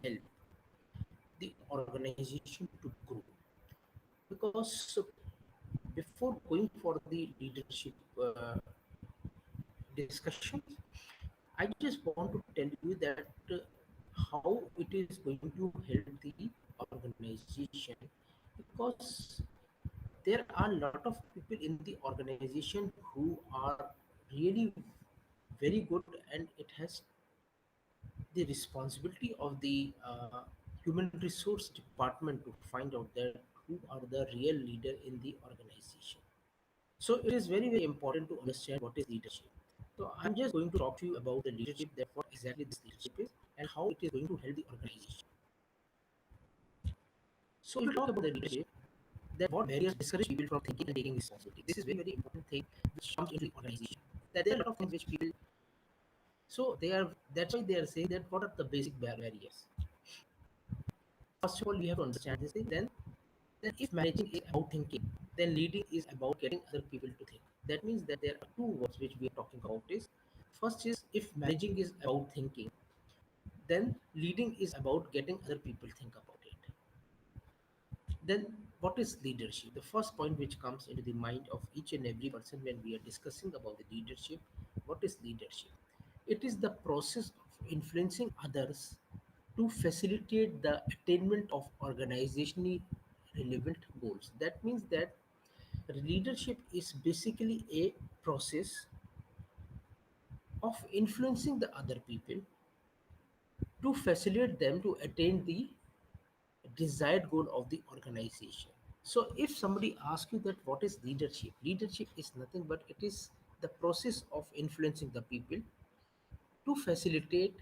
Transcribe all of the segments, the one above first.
help the organization to grow. Because before going for the leadership discussions, I just want to tell you that how it is going to help the organization, because there are a lot of people in the organization who are really very good, and it has the responsibility of the human resource department to find out that who are the real leader in the organization. So it is very very important to understand what is leadership. So I'm just going to talk to you about the leadership, that what exactly this leadership is and how it is going to help the organization. So if we talk about the leadership, that what barriers discourage people from thinking and taking responsibility. This is very very important thing which comes into the organization. That there are a lot of things which people, so they are, that's why they are saying that what are the basic barriers. First of all, we have to understand this thing. Then if managing is about thinking, then leading is about getting other people to think. That means that there are two words which we are talking about is, first is if managing is about thinking, then leading is about getting other people think about it. Then what is leadership? The first point which comes into the mind of each and every person when we are discussing about the leadership, what is leadership? It is the process of influencing others to facilitate the attainment of organizationally relevant goals. That means that leadership is basically a process of influencing the other people to facilitate them to attain the desired goal of the organization. So if somebody asks you that what is leadership, leadership is nothing but it is the process of influencing the people to facilitate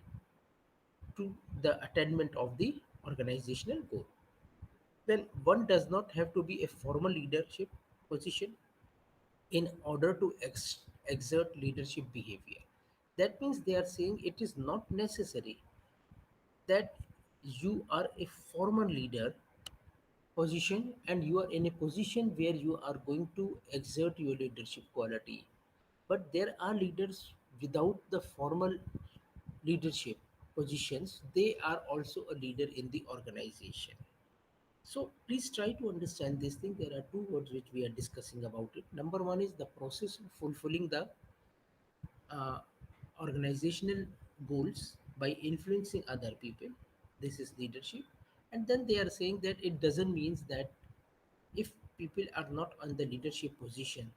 to the attainment of the organizational goal. Then one does not have to be a formal leadership position in order to exert leadership behavior. That means they are saying it is not necessary that you are a former leader position and you are in a position where you are going to exert your leadership quality. But there are leaders without the formal leadership positions, they are also a leader in the organization. So please try to understand this thing. There are two words which we are discussing about it. Number one is the process of fulfilling the uh, organizational goals by influencing other people. This is leadership. And then they are saying that it doesn't mean that if people are not on the leadership position,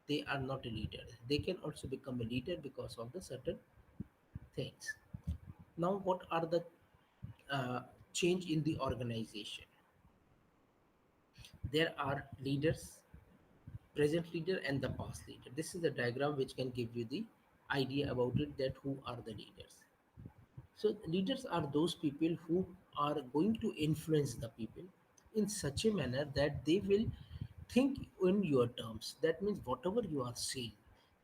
they are not a leader. They can also become a leader because of the certain things. Now, what are the uh, change in the organization? There are leaders, present leader and the past leader. This is the diagram which can give you the idea about it, that who are the leaders. So leaders are those people who are going to influence the people in such a manner that they will think in your terms. That means whatever you are saying,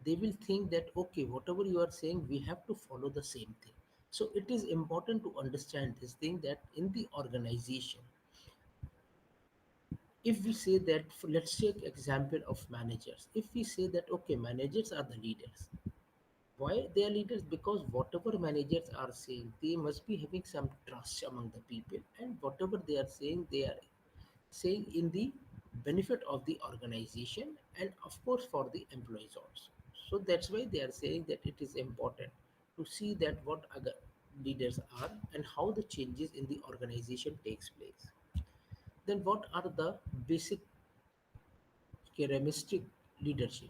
they will think that okay, whatever you are saying, we have to follow the same thing. So it is important to understand this thing, that in the organization, if we say that, let's take example of managers. If we say that okay, managers are the leaders, why they are leaders? Because whatever managers are saying, they must be having some trust among the people, and whatever they are saying in the benefit of the organization and of course for the employees also. So that's why they are saying that it is important to see that what other leaders are and how the changes in the organization takes place. Then what are the basic charismatic leadership,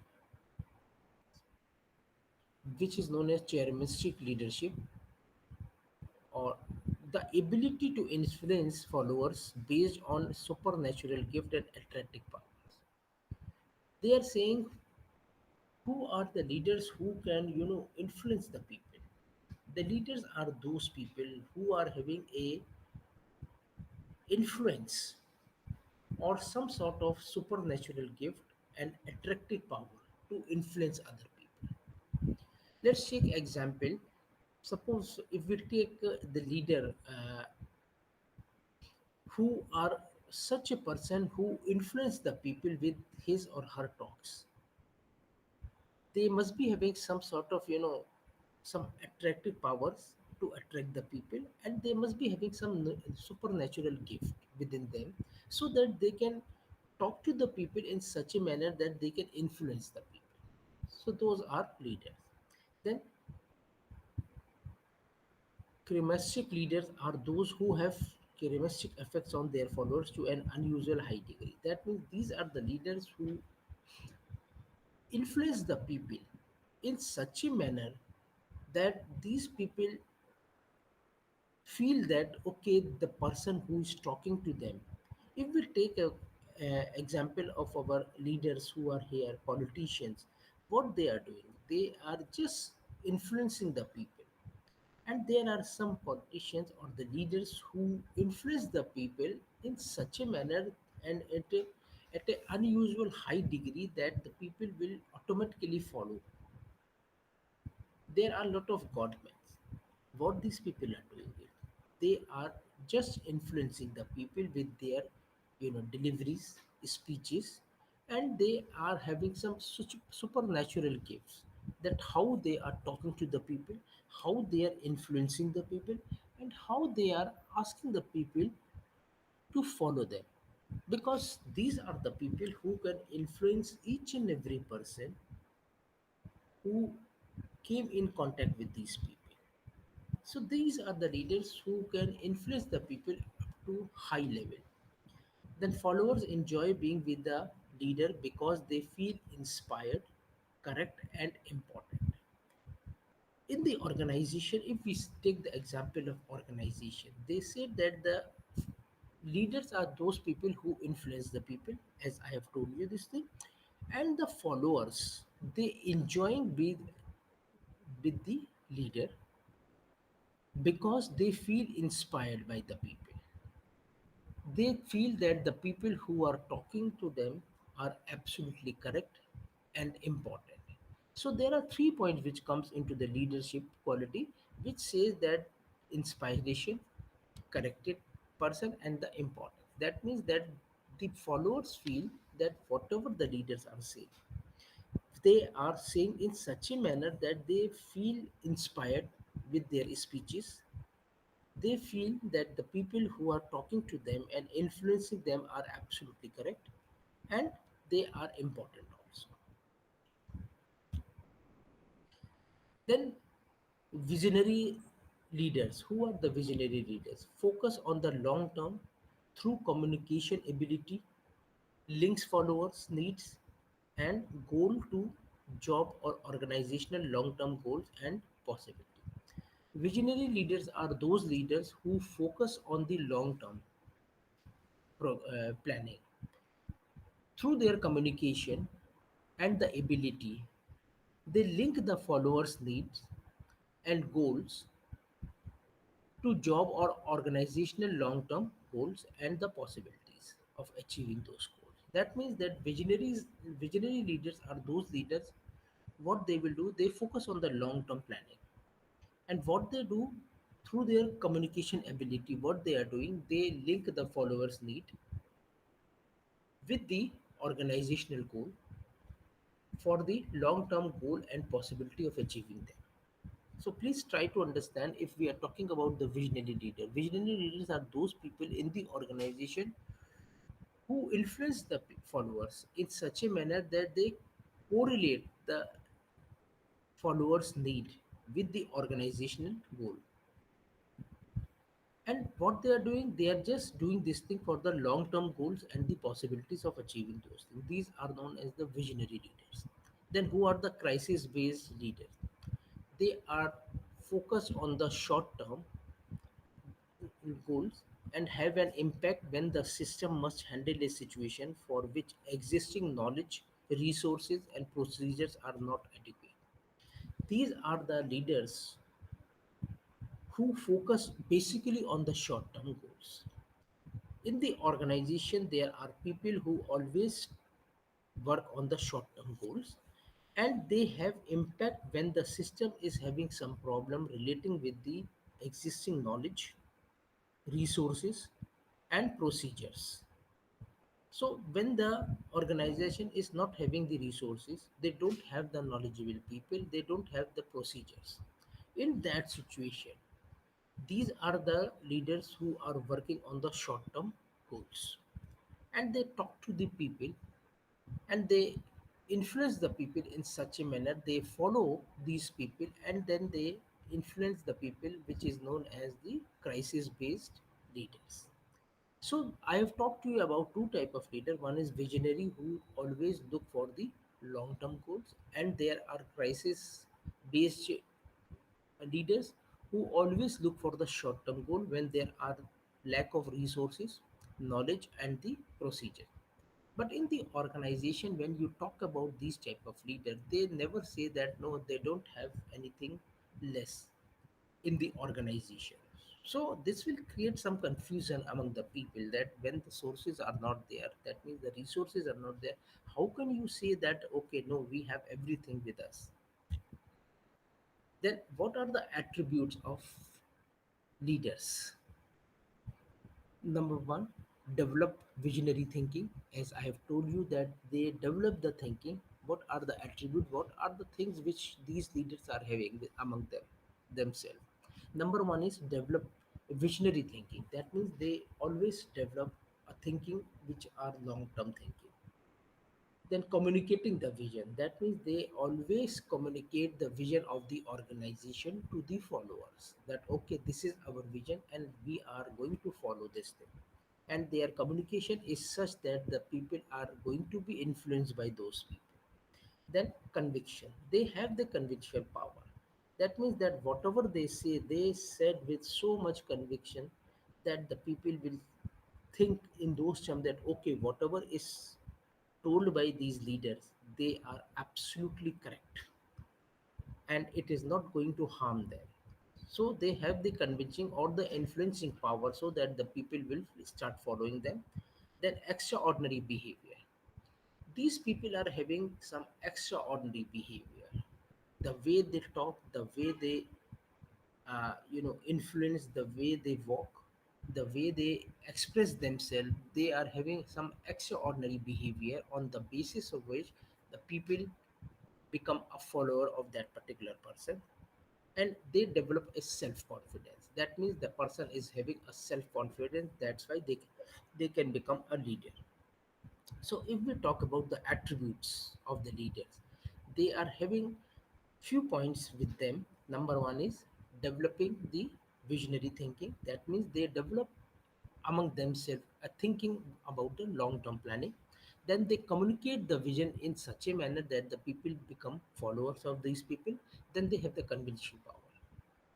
which is known as charismatic leadership, or the ability to influence followers based on supernatural gift and attractive powers. They are saying who are the leaders who can influence the people. The leaders are those people who are having a influence or some sort of supernatural gift and attractive power to influence other people. Let's take example. Suppose if we take the leader who are such a person who influence the people with his or her talks, they must be having some sort of some attractive powers to attract the people, and they must be having some supernatural gift within them, so that they can talk to the people in such a manner that they can influence the people. So those are leaders. Then charismatic leaders are those who have charismatic effects on their followers to an unusual high degree. That means these are the leaders who influence the people in such a manner that these people feel that okay, the person who is talking to them, if we take a example of our leaders who are here, politicians, what they are doing, they are just influencing the people. And there are some politicians or the leaders who influence the people in such a manner and at an unusual high degree that the people will automatically follow. There are a lot of godmen. What these people are doing it, they are just influencing the people with their deliveries, speeches, and they are having some such supernatural gifts, that how they are talking to the people, how they are influencing the people, and how they are asking the people to follow them, because these are the people who can influence each and every person who came in contact with these people. So these are the leaders who can influence the people up to high level. Then followers enjoy being with the leader because they feel inspired, correct, and important. In the organization, if we take the example of organization, they said that the leaders are those people who influence the people, as I have told you this thing, and the followers, they enjoying with the leader because they feel inspired by the people. They feel that the people who are talking to them are absolutely correct and important. So there are 3 points which comes into the leadership quality, which says that inspiration, corrected person, and the importance. That means that the followers feel that whatever the leaders are saying, they are saying in such a manner that they feel inspired with their speeches. They feel that the people who are talking to them and influencing them are absolutely correct, and they are important also. Then, visionary leaders. Who are the visionary leaders? Focus on the long term through communication ability, links followers needs, and goal to job or organizational long term goals and possibility. Visionary leaders are those leaders who focus on the long term planning. Through their communication and the ability, they link the followers' needs and goals to job or organizational long term goals and the possibilities of achieving those goals. That means that visionary leaders are those leaders, what they will do, they focus on the long term planning. And what they do through their communication ability, what they are doing, they link the followers' need with the organizational goal for the long term goal and possibility of achieving them. So please try to understand, if we are talking about the visionary leader. Visionary leaders are those people in the organization who influence the followers in such a manner that they correlate the followers' need with the organizational goal. And what they are doing, they are just doing this thing for the long term goals and the possibilities of achieving those things. These are known as the visionary leaders. Then, who are the crisis based leaders? They are focused on the short term goals and have an impact when the system must handle a situation for which existing knowledge, resources, and procedures are not adequate. These are the leaders who focus basically on the short term goals. In the organization, there are people who always work on the short term goals, and they have impact when the system is having some problem relating with the existing knowledge, resources, and procedures. So when the organization is not having the resources, they don't have the knowledgeable people, they don't have the procedures. In that situation, These are the leaders who are working on the short term goals, and they talk to the people, and they influence the people in such a manner, they follow these people, and then they influence the people, which is known as the crisis based leaders. So I have talked to you about two type of leader. One is visionary, who always look for the long term goals, and there are crisis based leaders who always look for the short term goal when there are lack of resources, knowledge, and the procedure. But in the organization, when you talk about these type of leaders, they never say that no, they don't have anything less in the organization. So this will create some confusion among the people, that when the sources are not there, that means the resources are not there, how can you say that okay, no, we have everything with us? Then what are the attributes of leaders? Number one, develop visionary thinking. As I have told you that they develop the thinking. What are the attributes? What are the things which these leaders are having among themselves? Number one is develop visionary thinking. That means they always develop a thinking which are long term thinking. Then communicating the vision. That means they always communicate the vision of the organization to the followers. That okay, this is our vision and we are going to follow this thing, and their communication is such that the people are going to be influenced by those people. Then conviction, they have the conviction power. That means that whatever they say, they said with so much conviction that the people will think in those terms, that okay, whatever is told by these leaders, they are absolutely correct, and it is not going to harm them. So they have the convincing or the influencing power, so that the people will start following them. Then extraordinary behavior, these people are having some extraordinary behavior. The way they talk, the way they influence, the way they walk, the way they express themselves, they are having some extraordinary behavior, on the basis of which the people become a follower of that particular person, and they develop a self confidence. That means the person is having a self confidence, that's why they can become a leader. So if we talk about the attributes of the leaders, they are having few points with them. Number one is developing the visionary thinking. That means they develop among themselves a thinking about the long-term planning. Then they communicate the vision in such a manner that the people become followers of these people. Then they have the convincing power.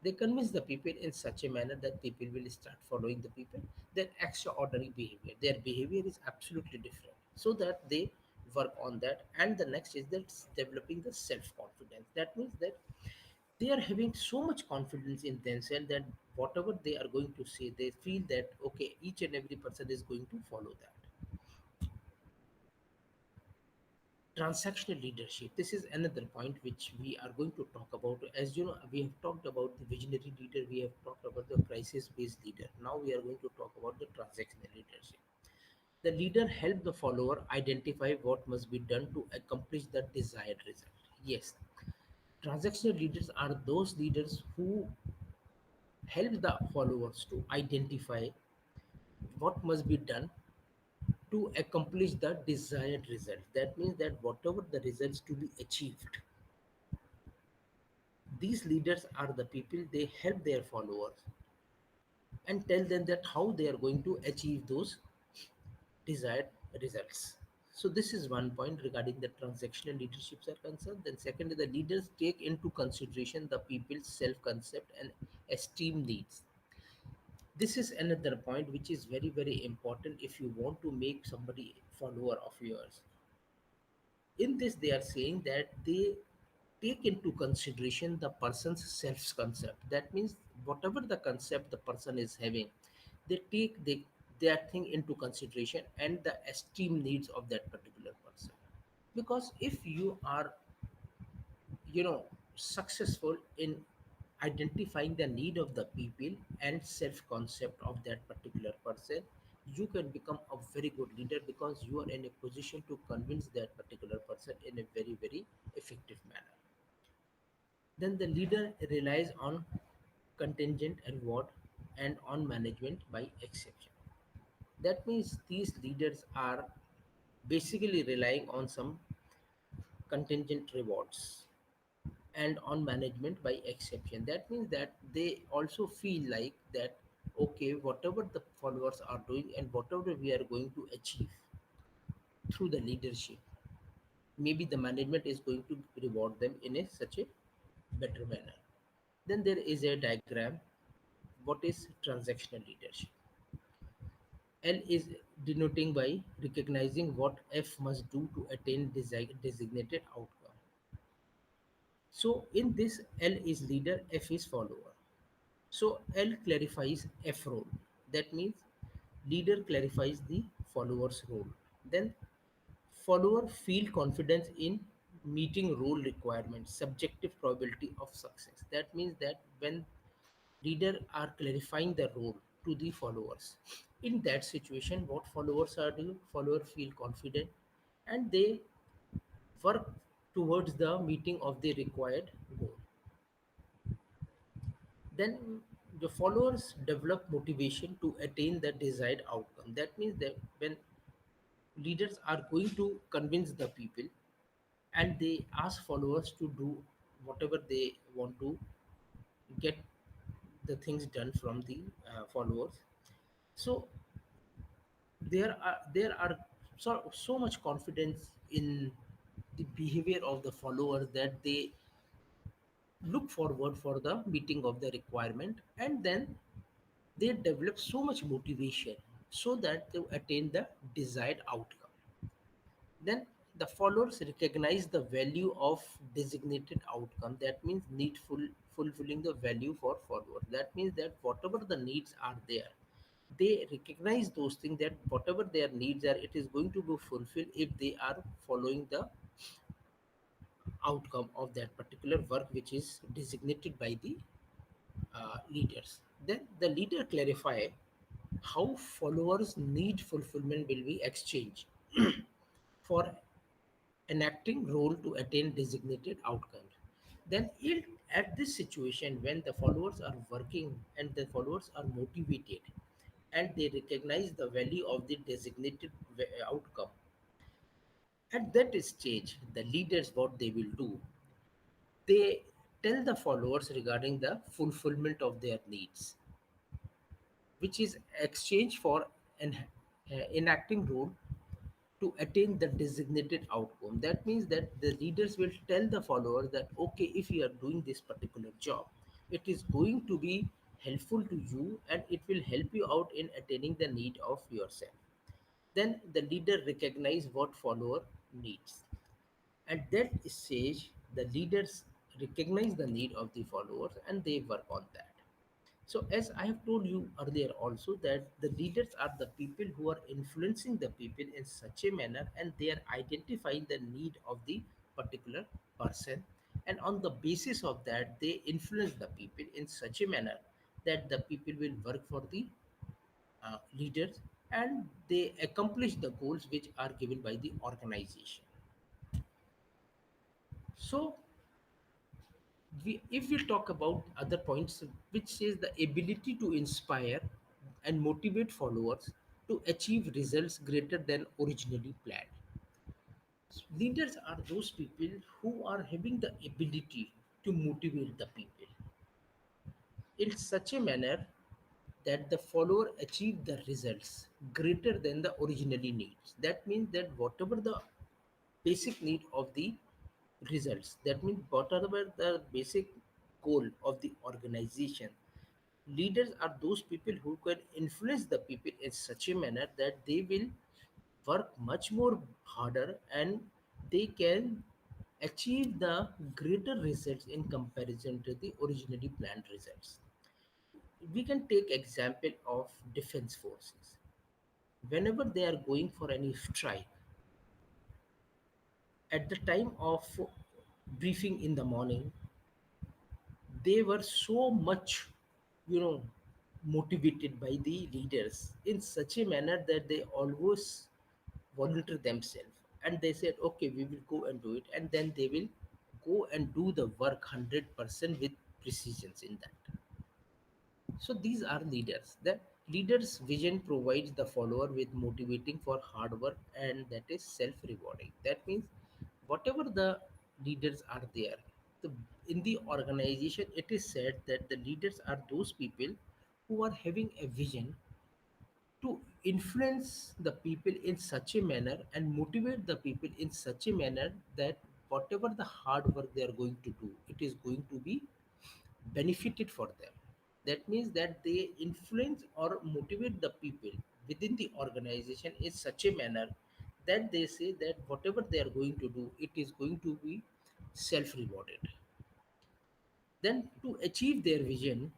They convince the people in such a manner that people will start following the people. Their extraordinary behavior. Their behavior is absolutely different. So that they work on that. And the next is that developing the self-confidence. That means that they are having so much confidence in themselves that whatever they are going to say, they feel that okay, each and every person is going to follow that. Transactional leadership, this is another point which we are going to talk about. As you know, we have talked about the visionary leader, we have talked about the crisis based leader, now we are going to talk about the transactional leadership. The leader help the follower identify what must be done to accomplish the desired result. Yes, transactional leaders are those leaders who help the followers to identify what must be done to accomplish the desired result. That means that whatever the results to be achieved, these leaders are the people, they help their followers and tell them that how they are going to achieve those desired results. So this is one point regarding the transactional leaderships are concerned. Then second is the leaders take into consideration the people's self-concept and esteem needs. This is another point which is very very important if you want to make somebody follower of yours. In this they are saying that they take into consideration the person's self concept. That means whatever the concept the person is having, they take their thing into consideration and the esteem needs of that particular person. Because if you are successful in identifying the need of the people and self concept of that particular person, you can become a very good leader, because you are in a position to convince that particular person in a very very effective manner. Then the leader relies on contingent reward, and on management by exception. That means these leaders are basically relying on some contingent rewards and on management by exception. That means that they also feel like that, okay, whatever the followers are doing and whatever we are going to achieve through the leadership, maybe the management is going to reward them in a such a better manner. Then there is a diagram. What is transactional leadership? L is denoting by recognizing what F must do to attain designated outcome. So in this, L is leader, F is follower. So L clarifies F role. That means leader clarifies the follower's role. Then follower feel confidence in meeting role requirements, subjective probability of success. That means that when leader are clarifying the role to the followers, in that situation, what followers are doing? Follower feel confident and they work towards the meeting of the required goal. Then the followers develop motivation to attain the desired outcome. That means that when leaders are going to convince the people and they ask followers to do whatever they want to get the things done from the followers. So there are so much confidence in the behavior of the followers that they look forward for the meeting of the requirement, and then they develop so much motivation so that they attain the desired outcome. Then the followers recognize the value of designated outcome. That means needful fulfilling the value for followers. That means that whatever the needs are there, they recognize those things, that whatever their needs are, it is going to be fulfilled if they are following the outcome of that particular work which is designated by the leaders. Then the leader clarify how followers need fulfillment will be exchanged for enacting role to attain designated outcomes. Then at this situation, when the followers are working and the followers are motivated and they recognize the value of the designated outcome, at that stage the leaders what they will do, they tell the followers regarding the fulfillment of their needs, which is exchange for an enacting role to attain the designated outcome. That means that the leaders will tell the followers that, okay, if you are doing this particular job, it is going to be helpful to you and it will help you out in attaining the need of yourself. Then the leader recognize what follower needs. At that stage, the leaders recognize the need of the followers and they work on that. So, as I have told you earlier also, that the leaders are the people who are influencing the people in such a manner and they are identifying the need of the particular person. And on the basis of that, they influence the people in such a manner that the people will work for the leaders and they accomplish the goals which are given by the organization. So, if we talk about other points, which says the ability to inspire and motivate followers to achieve results greater than originally planned. Leaders are those people who are having the ability to motivate the people in such a manner that the follower achieve the results greater than the originally needs. That means that whatever the basic need of the results, that means whatever the basic goal of the organization, leaders are those people who can influence the people in such a manner that they will work much more harder and they can achieve the greater results in comparison to the originally planned results. We can take example of defense forces. Whenever they are going for any strike, at the time of briefing in the morning, they were so much, you know, motivated by the leaders in such a manner that they always volunteer themselves and they said, okay, we will go and do it, and then they will go and do the work 100% with precision in that. So these are leaders. The leader's vision provides the follower with motivating for hard work, and that is self-rewarding. That means whatever the leaders are there, the, in the organization, it is said that the leaders are those people who are having a vision to influence the people in such a manner and motivate the people in such a manner that whatever the hard work they are going to do, it is going to be benefited for them. That means that they influence or motivate the people within the organization in such a manner that they say that whatever they are going to do, it is going to be self rewarded. Then, to achieve their vision,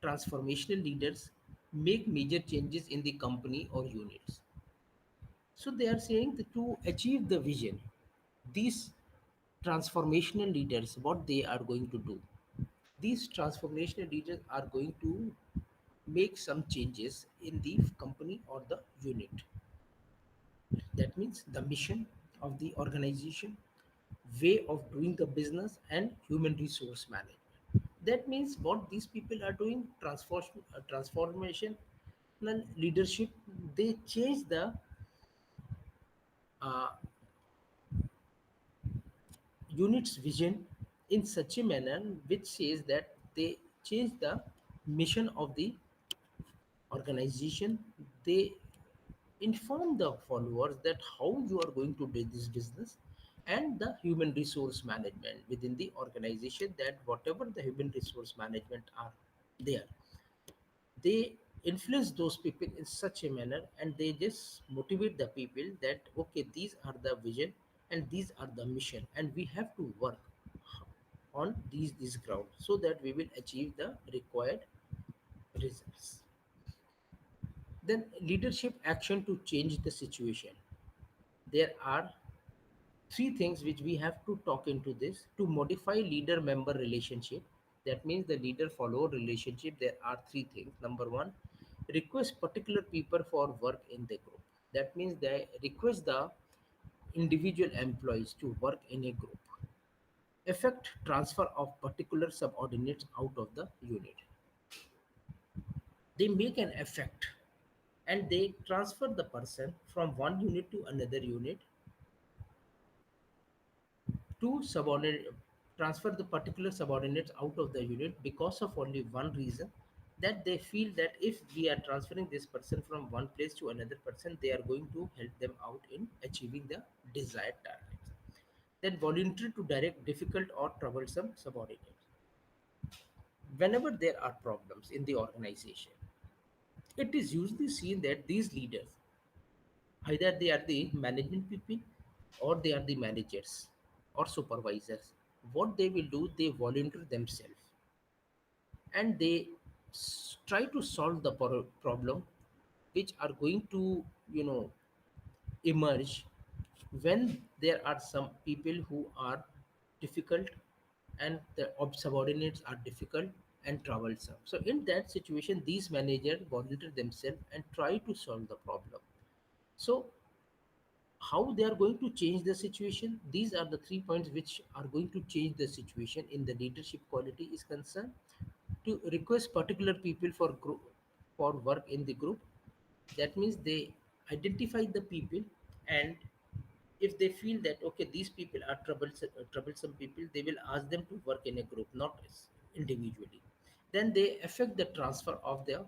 transformational leaders make major changes in the company or units. So, they are saying that to achieve the vision, these transformational leaders, what they are going to do, these transformational leaders are going to make some changes in the company or the unit. That means the mission of the organization, way of doing the business, and human resource management. That means what these people are doing, transformational leadership, they change the uh, unit's vision in such a manner which says that they change the mission of the organization. They inform the followers that how you are going to do this business, and the human resource management within the organization, that whatever the human resource management are there, they influence those people in such a manner, and they just motivate the people that okay, these are the vision and these are the mission, and we have to work on these ground so that we will achieve the required results. Then leadership action to change the situation. There are three things which we have to talk into this to modify leader member relationship. That means the leader follower relationship. There are three things. Number one, request particular people for work in the group. That means they request the individual employees to work in a group. Effect transfer of particular subordinates out of the unit. They make an effect and they transfer the person from one unit to another unit to subordinate, transfer the particular subordinates out of the unit because of only one reason, that they feel that if we are transferring this person from one place to another person, they are going to help them out in achieving the desired targets. Then volunteer to direct difficult or troublesome subordinates. Whenever there are problems in the organization, it is usually seen that these leaders, either they are the management people or they are the managers or supervisors, what they will do, they volunteer themselves and they try to solve the problem which are going to, you know, emerge when there are some people who are difficult and the subordinates are difficult and troublesome. So in that situation, these managers volunteer themselves and try to solve the problem. So how they are going to change the situation, these are the 3 points which are going to change the situation in the leadership quality is concerned. To request particular people for group for work in the group. That means they identify the people, and if they feel that okay, these people are troublesome people, they will ask them to work in a group, not individually. Then they affect the transfer of their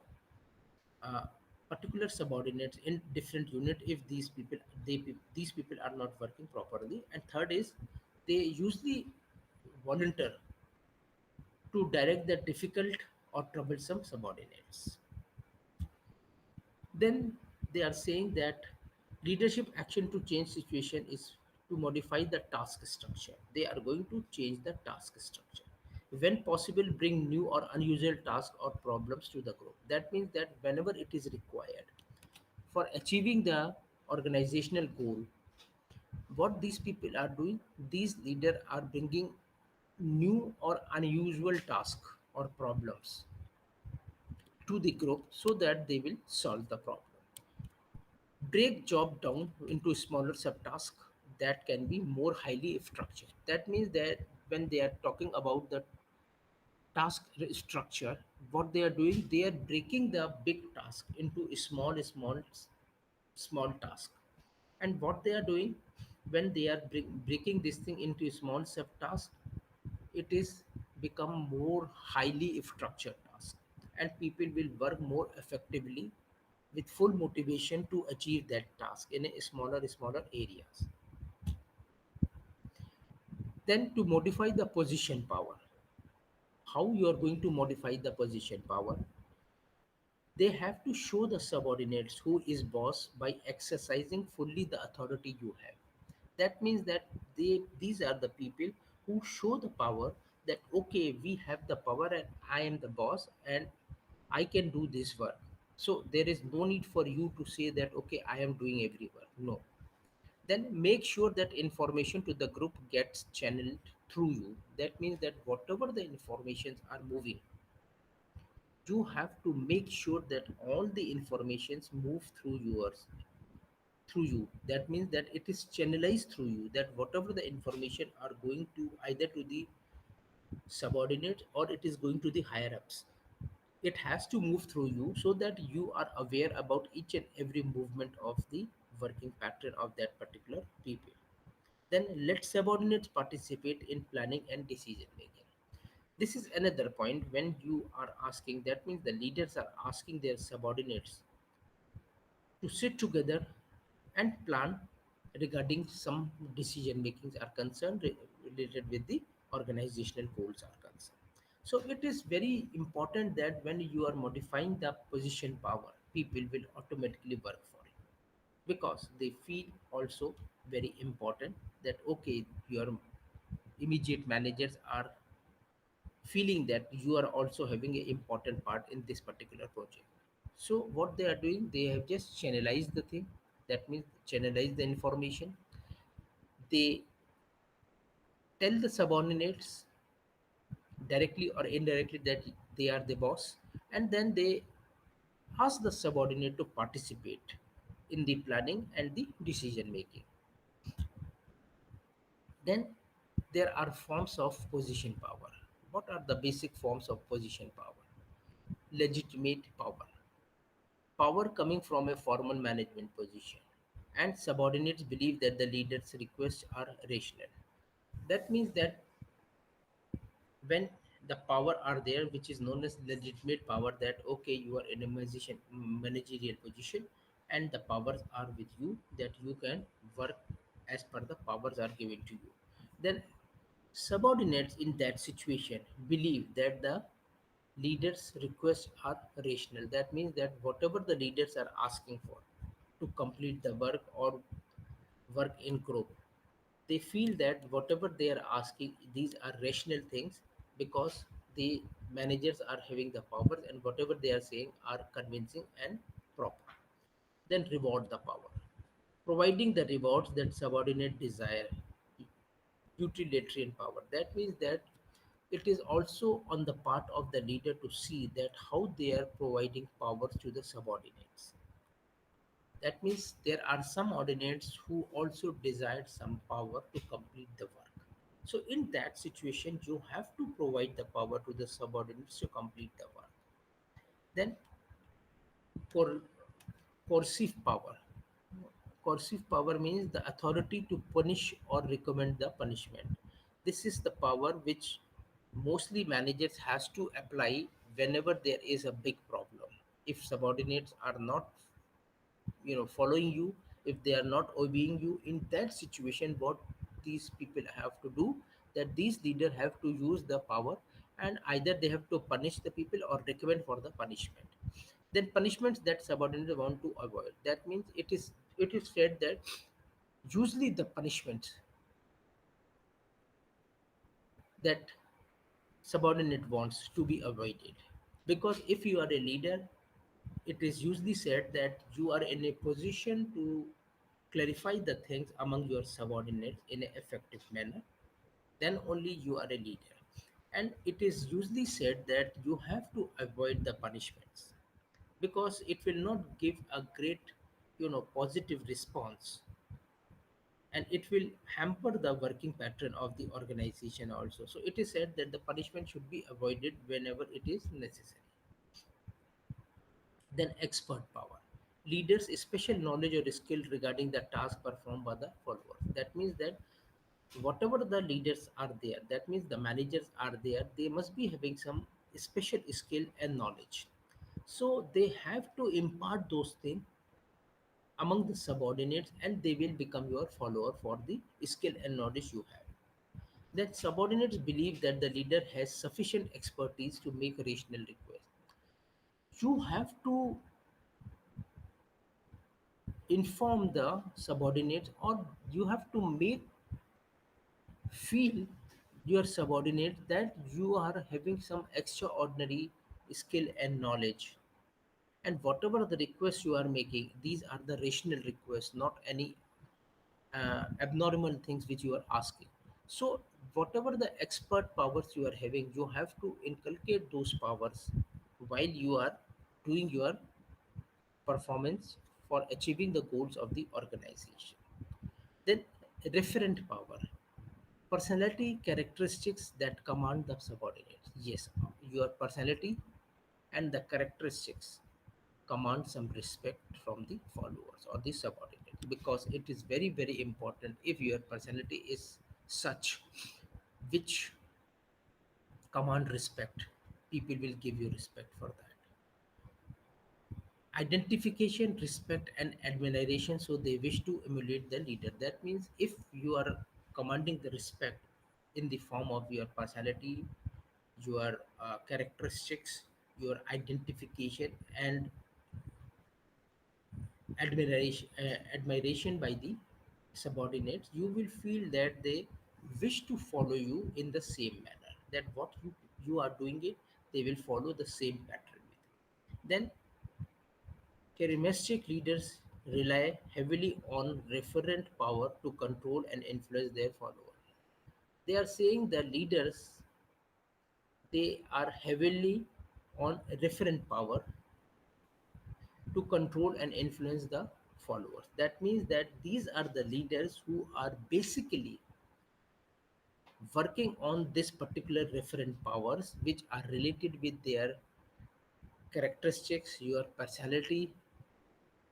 uh, particular subordinates in different unit if these people are not working properly. And third is they usually volunteer to direct the difficult or troublesome subordinates. Then they are saying that leadership action to change situation is to modify the task structure. They are going to change the task structure. When possible, bring new or unusual tasks or problems to the group. That means that whenever it is required for achieving the organizational goal, what these people are doing, these leaders are bringing new or unusual tasks or problems to the group so that they will solve the problem. Break job down into smaller subtasks that can be more highly structured. That means that when they are talking about the structure, what they are doing, they are breaking the big task into small task. And what they are doing, when they are breaking this thing into small sub task, it is become more highly structured task, and people will work more effectively with full motivation to achieve that task in a smaller areas. Then to modify the position power, how you are going to modify the position power, they have to show the subordinates who is boss by exercising fully the authority you have. That means that these are the people who show the power, that okay, we have the power and I am the boss and I can do this work. So there is no need for you to say that okay, I am doing every work. No. Then make sure that information to the group gets channeled through you. That means that whatever the informations are moving, you have to make sure that all the informations move through you. That means that it is channelized through you, that whatever the information are going to either to the subordinate or it is going to the higher ups, it has to move through you so that you are aware about each and every movement of the working pattern of that particular people. Then let subordinates participate in planning and decision making. This is another point. When you are asking, that means the leaders are asking their subordinates to sit together and plan regarding some decision makings are concerned, related with the organizational goals are concerned. So it is very important that when you are modifying the position power, people will automatically work for it, because they feel also very important that okay, your immediate managers are feeling that you are also having an important part in this particular project. So what they are doing, they have just channelized the thing. That means channelize the information. They tell the subordinates directly or indirectly that they are the boss, and then they ask the subordinate to participate in the planning and the decision making. Then there are forms of position power. What are the basic forms of position power? Legitimate power, power coming from a formal management position, and subordinates believe that the leader's requests are rational. That means that when the power are there, which is known as legitimate power, that okay, you are in a managerial position and the powers are with you, that you can work as per the powers are given to you. Then subordinates in that situation believe that the leaders requests are rational. That means that whatever the leaders are asking for to complete the work or work in group, they feel that whatever they are asking, these are rational things, because the managers are having the powers and whatever they are saying are convincing and proper. Then reward the power, providing the rewards that subordinate desire. Utilitarian power, that means that it is also on the part of the leader to see that how they are providing power to the subordinates. That means there are some ordinates who also desire some power to complete the work. So in that situation, you have to provide the power to the subordinates to complete the work. Then for coercive power. Coercive power means the authority to punish or recommend the punishment. This is the power which mostly managers has to apply whenever there is a big problem. If subordinates are not following you, if they are not obeying you, in that situation what these people have to do, that these leaders have to use the power, and either they have to punish the people or recommend for the punishment. Then punishments that subordinates want to avoid, that means it is said that usually the punishments that subordinate wants to be avoided, because if you are a leader, it is usually said that you are in a position to clarify the things among your subordinates in an effective manner, then only you are a leader. And it is usually said that you have to avoid the punishments, because it will not give a great positive response and it will hamper the working pattern of the organization also. So it is said that the punishment should be avoided whenever it is necessary. Then expert power. Leaders special knowledge or skill regarding the task performed by the followers. That means that whatever the leaders are there, that means the managers are there, they must be having some special skill and knowledge. So they have to impart those things among the subordinates, and they will become your follower for the skill and knowledge you have. Then subordinates believe that the leader has sufficient expertise to make rational requests. You have to inform the subordinates, or you have to make feel your subordinates that you are having some extraordinary skill and knowledge. And whatever the requests you are making, these are the rational requests, not any abnormal things which you are asking. So whatever the expert powers you are having, you have to inculcate those powers while you are doing your performance for achieving the goals of the organization. Then referent power, personality characteristics that command the subordinates. Yes, your personality and the characteristics command some respect from the followers or the subordinates, because it is very very important. If your personality is such which command respect, people will give you respect for that. Identification, respect and admiration, so they wish to emulate the leader. That means if you are commanding the respect in the form of your personality, your characteristics, your identification and admiration by the subordinates, you will feel that they wish to follow you in the same manner, that what you are doing it, they will follow the same pattern with you. Then charismatic leaders rely heavily on referent power to control and influence their followers. They are saying that leaders, they are heavily on referent power to control and influence the followers. That means that these are the leaders who are basically working on this particular referent powers which are related with their characteristics, your personality,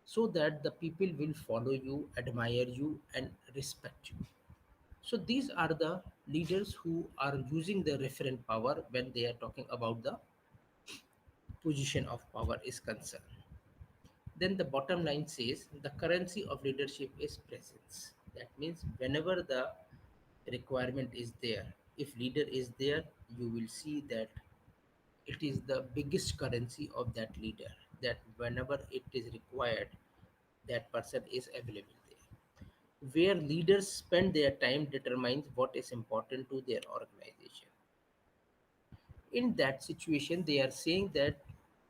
so that the people will follow you, admire you, and respect you. So these are the leaders who are using the referent power when they are talking about the position of power is concerned. Then the bottom line says the currency of leadership is presence. That means whenever the requirement is there, if leader is there, you will see that it is the biggest currency of that leader. That whenever it is required, that person is available there. Where leaders spend their time determines what is important to their organization. In that situation, they are saying that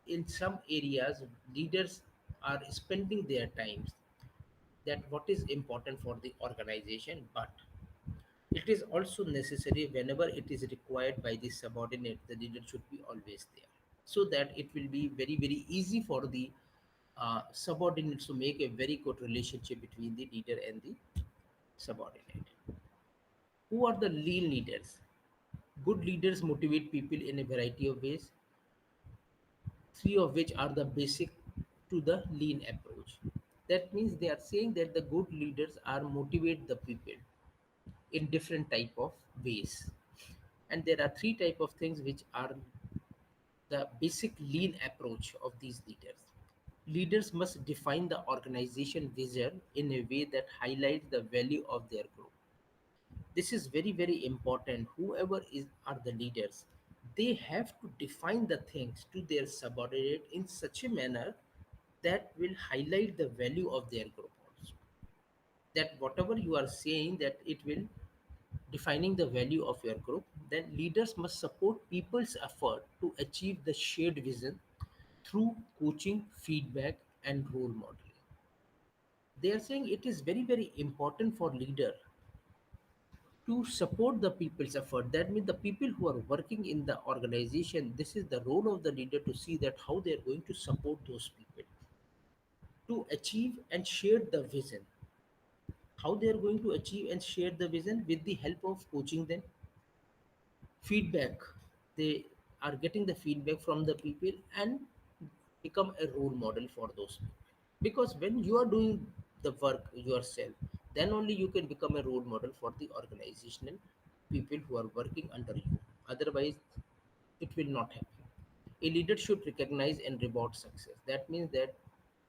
in some areas, leaders are spending their times that what is important for the organization, but it is also necessary whenever it is required by the subordinate, the leader should be always there, so that it will be very very easy for the subordinates to make a very good relationship between the leader and the subordinate. Who are the lean leaders? Good leaders motivate people in a variety of ways, three of which are the basic to the lean approach. That means they are saying that the good leaders are motivate the people in different type of ways, and there are three type of things which are the basic lean approach of these leaders. Leaders must define the organization vision in a way that highlights the value of their group. This is very very important. Whoever is are the leaders, they have to define the things to their subordinate in such a manner that will highlight the value of their group also. That whatever you are saying, that it will defining the value of your group, then leaders must support people's effort to achieve the shared vision through coaching, feedback, and role modeling. They are saying it is very, very important for leader to support the people's effort. That means the people who are working in the organization, this is the role of the leader to see that how they are going to support those people to achieve and share the vision. how they are going to achieve and share the vision with the help of coaching them. Feedback, they are getting the feedback from the people and become a role model for those people, because when you are doing the work yourself, then only you can become a role model for the organizational people who are working under you. Otherwise it will not happen. A leader should recognize and reward success. That means that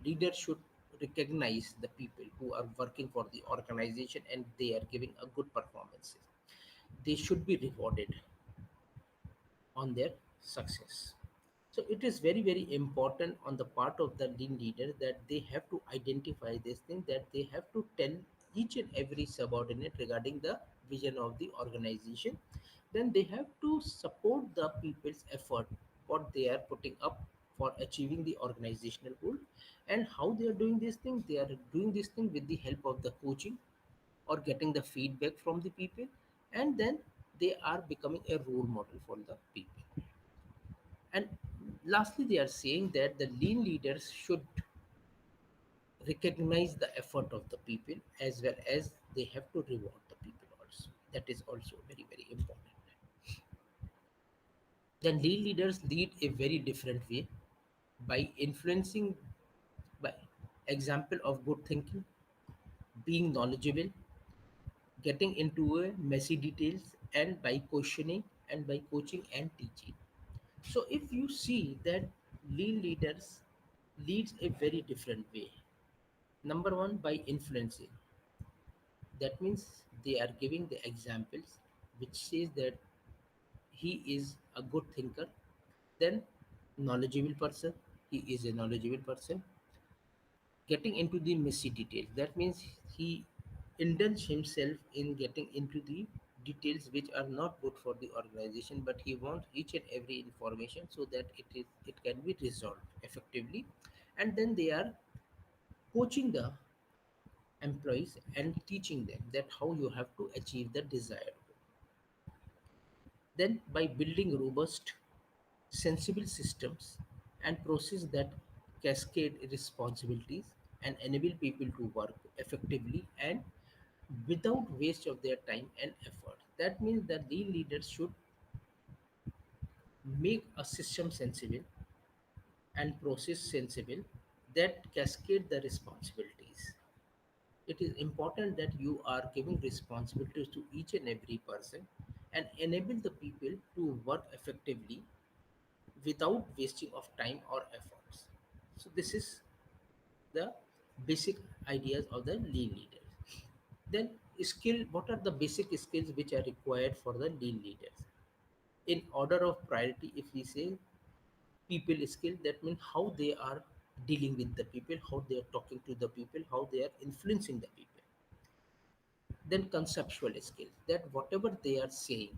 leaders should recognize the people who are working for the organization and they are giving a good performances. They should be rewarded on their success. So it is very, very important on the part of the lean leader that they have to identify this thing, that they have to tell each and every subordinate regarding the vision of the organization. Then they have to support the people's effort, what they are putting up for achieving the organizational goal. And how they are doing this thing, they are doing this thing with the help of the coaching or getting the feedback from the people, and then they are becoming a role model for the people. And lastly, they are saying that the lean leaders should recognize the effort of the people as well as they have to reward the people also. That is also very, very important. Then lean leaders lead a very different way by influencing by example of good thinking, being knowledgeable, getting into a messy details, and by questioning and by coaching and teaching. So if you see that lean leaders leads a very different way. Number one, by influencing. That means they are giving the examples which says that he is a good thinker, then knowledgeable person, he is a knowledgeable person. Getting into the messy details. That means he indulge himself in getting into the details which are not good for the organization, but he wants each and every information so that it can be resolved effectively. And then they are coaching the employees and teaching them that how you have to achieve the desired goal. Then by building robust sensible systems and process that cascade responsibilities and enable people to work effectively and without waste of their time and effort. That means that the leaders should make a system sensible and process sensible that cascade the responsibilities. It is important that you are giving responsibilities to each and every person and enable the people to work effectively without wasting of time or efforts. So this is the basic ideas of the lean leaders. Then skill, what are the basic skills which are required for the lean leaders? In order of priority, if we say people skill, that means how they are dealing with the people, how they are talking to the people, how they are influencing the people. Then conceptual skills, that whatever they are saying,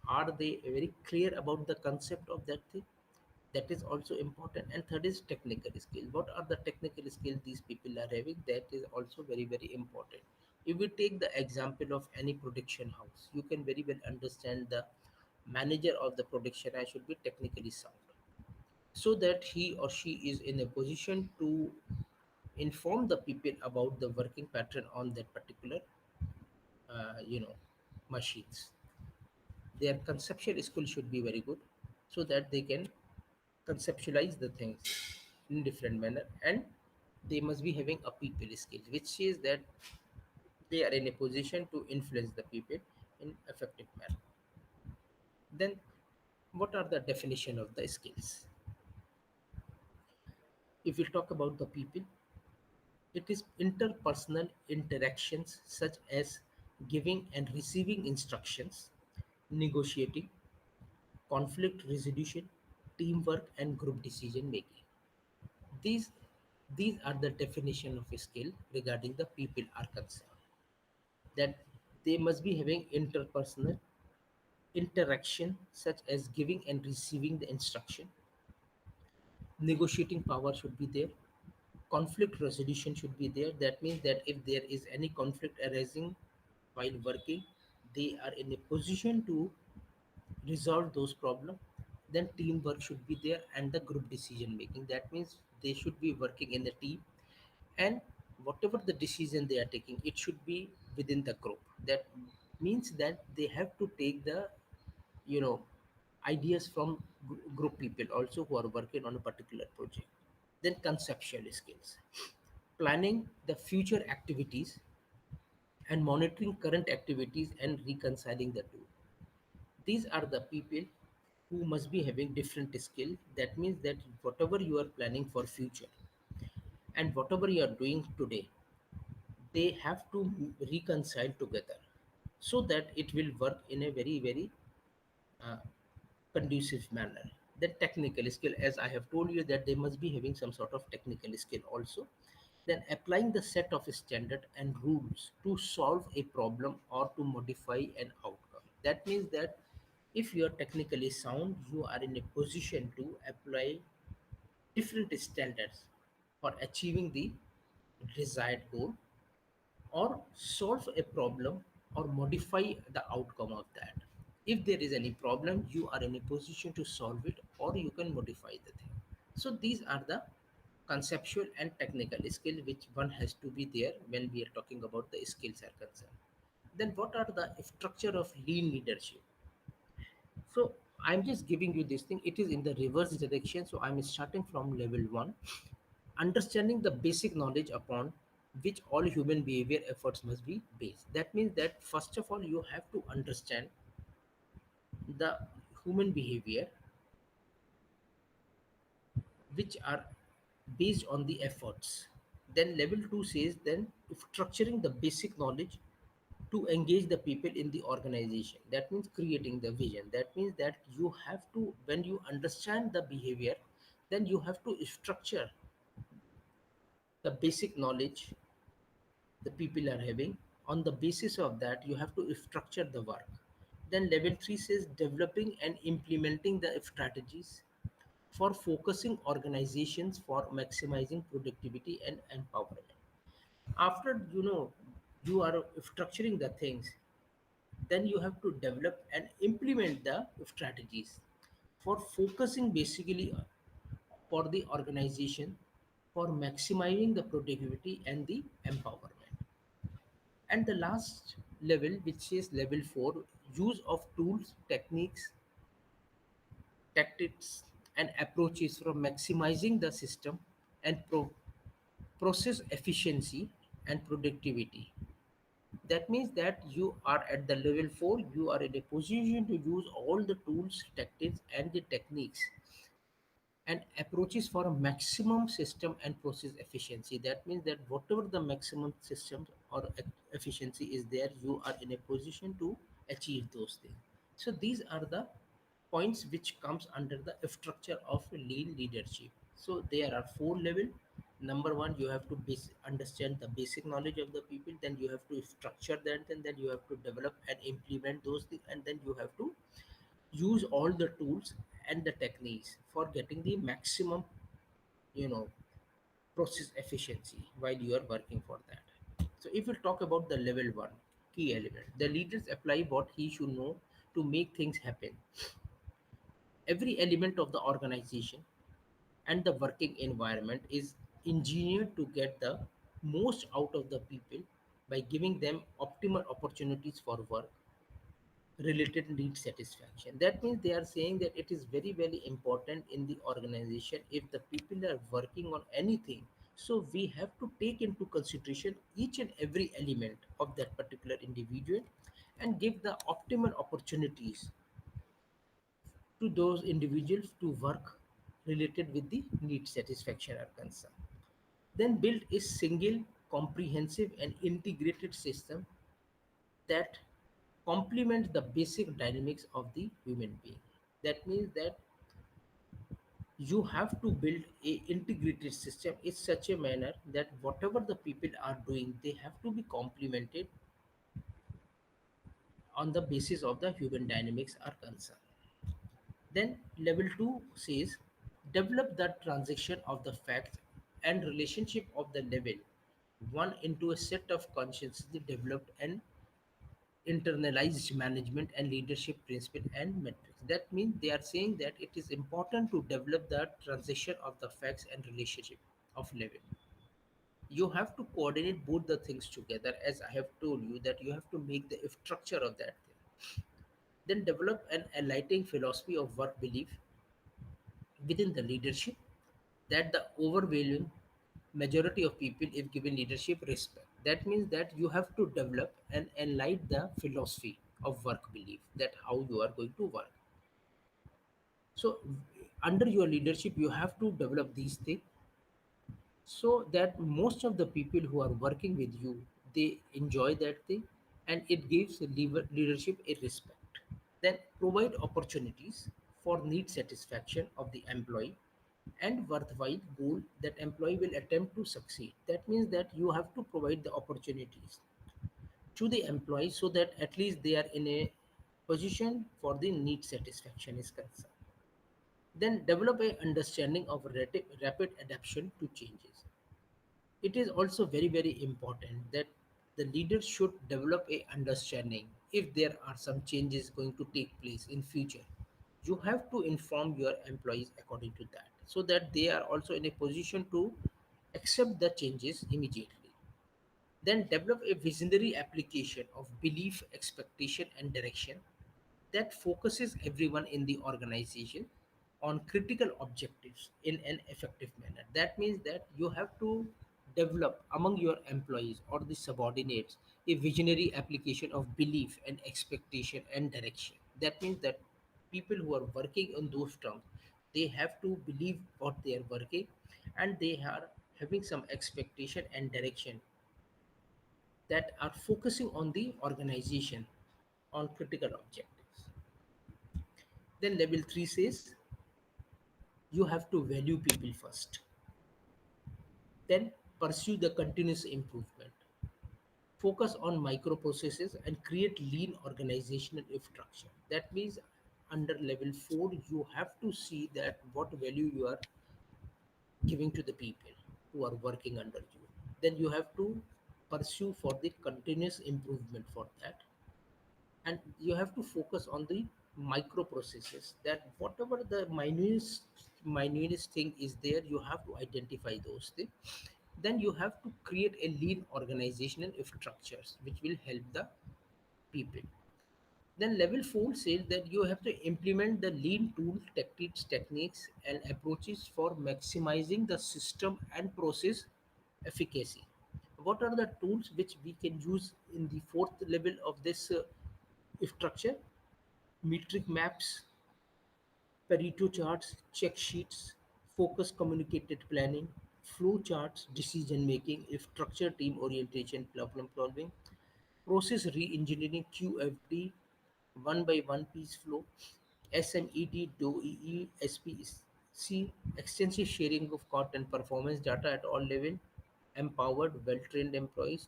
are they very clear about the concept of that thing? That is also important. And third is technical skill. What are the technical skills these people are having? That is also very, very important. If we take the example of any production house, you can very well understand the manager of the production house should be technically sound, so that he or she is in a position to inform the people about the working pattern on that particular machines. Their conceptual skill should be very good, so that they can conceptualize the things in different manner. And they must be having a people skill, which is that they are in a position to influence the people in effective manner. Then what are the definition of the skills? If we talk about the people, it is interpersonal interactions such as giving and receiving instructions, negotiating, conflict resolution, teamwork, and group decision making. These these are the definition of a skill regarding the people are concerned, that they must be having interpersonal interaction such as giving and receiving the instruction, negotiating power should be there, conflict resolution should be there. That means that if there is any conflict arising while working, they are in a position to resolve those problems. Then teamwork should be there, and the group decision making. That means they should be working in a team, and whatever the decision they are taking, it should be within the group. That means that they have to take the, you know, ideas from group people also who are working on a particular project. Then conceptual skills, planning the future activities and monitoring current activities and reconciling the two. These are the people who must be having different skill. That means that whatever you are planning for future and whatever you are doing today, they have to reconcile together so that it will work in a very uh, conducive manner. The technical skill, as I have told you, that they must be having some sort of technical skill also. Then applying the set of standard and rules to solve a problem or to modify an outcome. That means that if you are technically sound, you are in a position to apply different standards for achieving the desired goal, or solve a problem or modify the outcome of that. If there is any problem, you are in a position to solve it or you can modify the thing. So these are the conceptual and technical skill which one has to be there when we are talking about the skills are concerned. Then what are the structure of lean leadership? So I'm just giving you this thing. It is in the reverse direction. So I'm starting from level one, understanding the basic knowledge upon which all human behavior efforts must be based. That means that first of all, you have to understand the human behavior which are based on the efforts. Then level 2 says then structuring the basic knowledge to engage the people in the organization. That means creating the vision. That means that you have to, when you understand the behavior, then you have to structure the basic knowledge the people are having. On the basis of that, you have to structure the work. Then level 3 says developing and implementing the strategies for focusing organizations for maximizing productivity and empowerment. After you are structuring the things, then you have to develop and implement the strategies for focusing basically for the organization for maximizing the productivity and the empowerment. And the last level, which is level 4, use of tools, techniques, tactics, and approaches for maximizing the system and process efficiency and productivity. That means that you are at the level 4, you are in a position to use all the tools, tactics, and the techniques and approaches for a maximum system and process efficiency. That means that whatever the maximum system or efficiency is there, you are in a position to achieve those things. So these are the points which comes under the structure of lean leadership. So there are four level. Number one, you have to understand the basic knowledge of the people, then you have to structure that, and then you have to develop and implement those things, and then you have to use all the tools and the techniques for getting the maximum, you know, process efficiency while you are working for that. So if we talk about the level 1 key element, the leaders apply what he should know to make things happen. Every element of the organization and the working environment is engineered to get the most out of the people by giving them optimal opportunities for work related need satisfaction. That means they are saying that it is very important in the organization if the people are working on anything. So we have to take into consideration each and every element of that particular individual and give the optimal opportunities to those individuals to work related with the need satisfaction are concerned. Then build a single, comprehensive, and integrated system that complement the basic dynamics of the human being. That means that you have to build a integrated system in such a manner that whatever the people are doing, they have to be complemented on the basis of the human dynamics are concerned. Then level 2 says develop the transaction of the facts and relationship of the level 1 into a set of consciously developed and internalized management and leadership principle and metrics. That means they are saying that it is important to develop the transition of the facts and relationship of level. You have to coordinate both the things together, as I have told you that you have to make the structure of that thing. Then develop an enlightening philosophy of work belief within the leadership that the overwhelming majority of people, if given leadership, respect. That means that you have to develop and enlighten the philosophy of work belief, that how you are going to work. So under your leadership you have to develop these things, so that most of the people who are working with you, they enjoy that thing, and it gives leadership a respect. Then provide opportunities for need satisfaction of the employee and worthwhile goal that employee will attempt to succeed. That means that you have to provide the opportunities to the employee, so that at least they are in a position for the need satisfaction is concerned. Then develop a understanding of rapid adaptation to changes. It is also very very important that the leader should develop a understanding if there are some changes going to take place in future. You have to inform your employees according to that, so that they are also in a position to accept the changes immediately. Then develop a visionary application of belief, expectation, and direction that focuses everyone in the organization on critical objectives in an effective manner. That means that you have to develop among your employees or the subordinates a visionary application of belief and expectation and direction. That means that people who are working on those terms, they have to believe what they are working, and they are having some expectation and direction that are focusing on the organization on critical objectives. Then level 3 says you have to value people first. Then pursue the continuous improvement. Focus on microprocesses and create lean organizational structure. That means under level 4, you have to see that what value you are giving to the people who are working under you. Then you have to pursue for the continuous improvement for that, and you have to focus on the microprocesses, that whatever the minutest thing is there, you have to identify those things. Then you have to create a lean organizational structures which will help the people. Then level 4 says that you have to implement the lean tool tactics, techniques and approaches for maximizing the system and process efficacy. What are the tools which we can use in the fourth level of this structure? Metric maps, Pareto charts, check sheets, focus communicated planning, flow charts, decision making, structure team orientation, problem solving, process re-engineering, QFD, one by one piece flow, SMED, DOEE, SPC, extensive sharing of cost and performance data at all level, empowered, well-trained employees,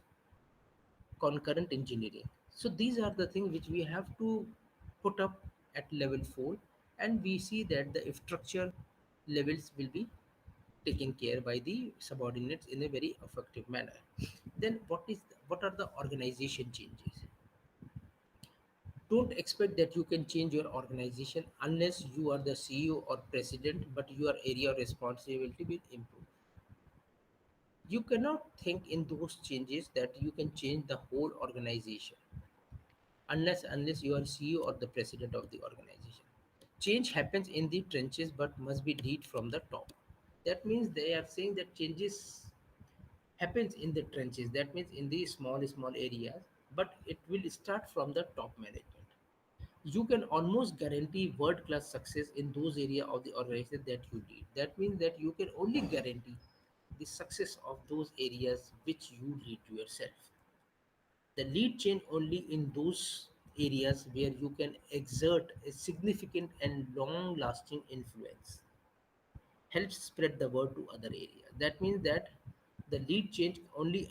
concurrent engineering. So these are the things which we have to put up at level 4, and we see that the structure levels will be taken care by the subordinates in a very effective manner. Then what are the organization changes? Don't expect that you can change your organization unless you are the CEO or president, but your area of responsibility will improve. You cannot think in those changes that you can change the whole organization unless you are CEO or the president of the organization. Change happens in the trenches but must be led from the top. That means they are saying that changes happens in the trenches. That means in the small areas, but it will start from the top management. You can almost guarantee world class success in those areas of the organization that you lead. That means that you can only guarantee the success of those areas which you lead yourself. The lead change only in those areas where you can exert a significant and long lasting influence. Helps spread the word to other areas. That means that the lead change only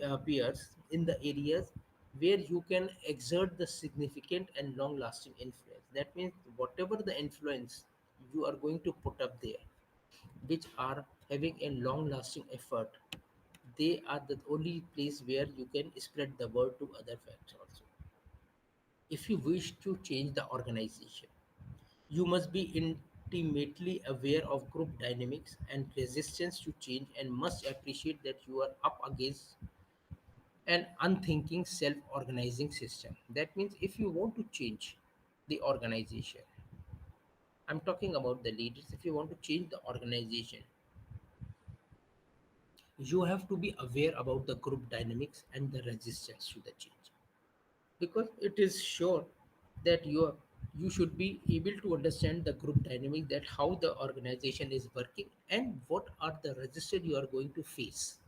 appears in the areas where you can exert the significant and long lasting influence. That means whatever the influence you are going to put up there, which are having a long lasting effort, they are the only place where you can spread the word to other facts also. If you wish to change the organization, you must be in intimately aware of group dynamics and resistance to change and must appreciate that you are up against an unthinking self organizing system. That means if you want to change the organization, I'm talking about the leaders, if you want to change the organization, you have to be aware about the group dynamics and the resistance to the change, because it is sure that you should be able to understand the group dynamic, that how the organization is working and what are the resistance you are going to face.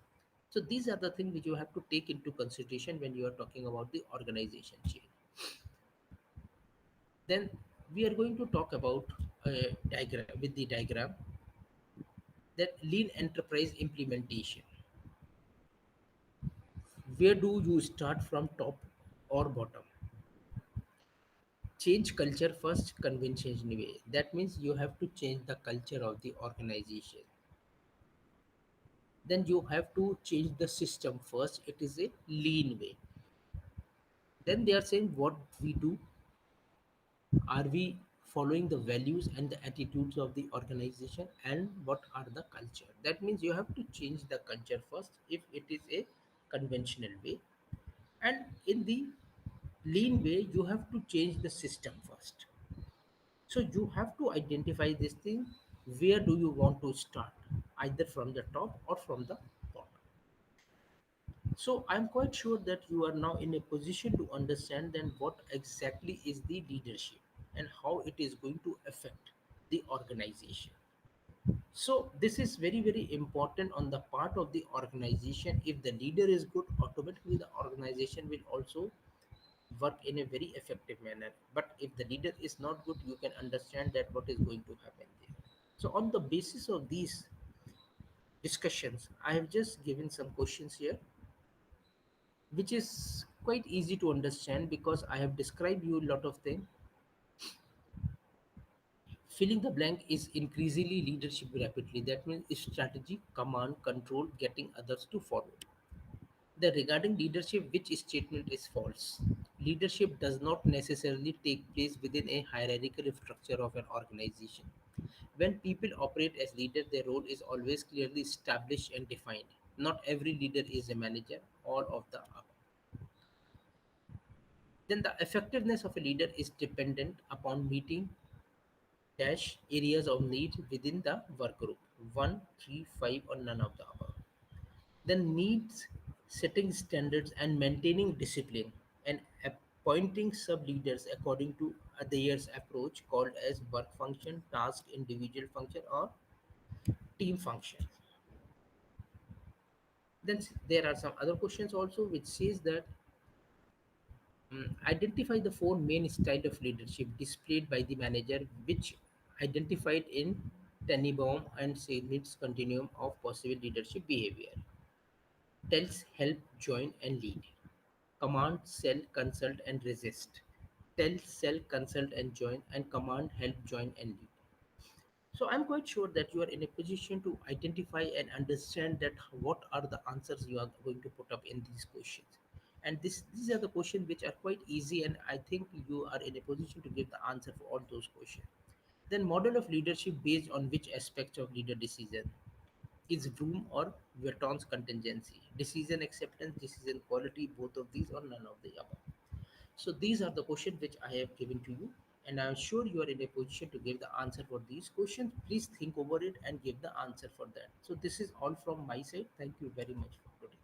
So these are the things which you have to take into consideration when you are talking about the organization change. Then we are going to talk about a diagram, with the diagram, that lean enterprise implementation. Where do you start, from top or bottom? Change culture first, convention way. That means you have to change the culture of the organization. Then you have to change the system first. It is a lean way. Then they are saying what we do. Are we following the values and the attitudes of the organization, and what are the culture? That means you have to change the culture first if it is a conventional way. And in the lean way, you have to change the system first. So you have to identify this thing. Where do you want to start? Either from the top or from the bottom. So I'm quite sure that you are now in a position to understand then what exactly is the leadership and how it is going to affect the organization. So this is very very important on the part of the organization. If the leader is good, automatically the organization will also work in a very effective manner. But if the leader is not good, you can understand that what is going to happen there. So on the basis of these discussions, I have just given some questions here, which is quite easy to understand because I have described you a lot of things. Filling the blank is increasingly leadership rapidly. That means strategy, command, control, getting others to follow. The regarding leadership, which statement is false? Leadership does not necessarily take place within a hierarchical structure of an organization. When people operate as leaders, their role is always clearly established and defined. Not every leader is a manager, all of the above. Then the effectiveness of a leader is dependent upon meeting dash areas of need within the work group. One, three, five, or none of the above. Then needs setting standards and maintaining discipline and appointing sub leaders according to Adair's approach, called as work function, task, individual function, or team function. Then there are some other questions also which says that identify the four main style of leadership displayed by the manager, which identified in Tannenbaum and Seignet's continuum of possible leadership behavior. Tells, help, join, and lead. Command, sell, consult, and resist. Tell, sell, consult, and join, and command, help, join, and lead. So I'm quite sure that you are in a position to identify and understand that what are the answers you are going to put up in these questions. And these are the questions which are quite easy, and I think you are in a position to give the answer for all those questions. Then model of leadership based on which aspects of leader decision? Is Vroom or Verton's contingency? Decision acceptance, decision quality, both of these, or none of the above? So these are the questions which I have given to you, and I am sure you are in a position to give the answer for these questions. Please think over it and give the answer for that. So this is all from my side. Thank you very much for today.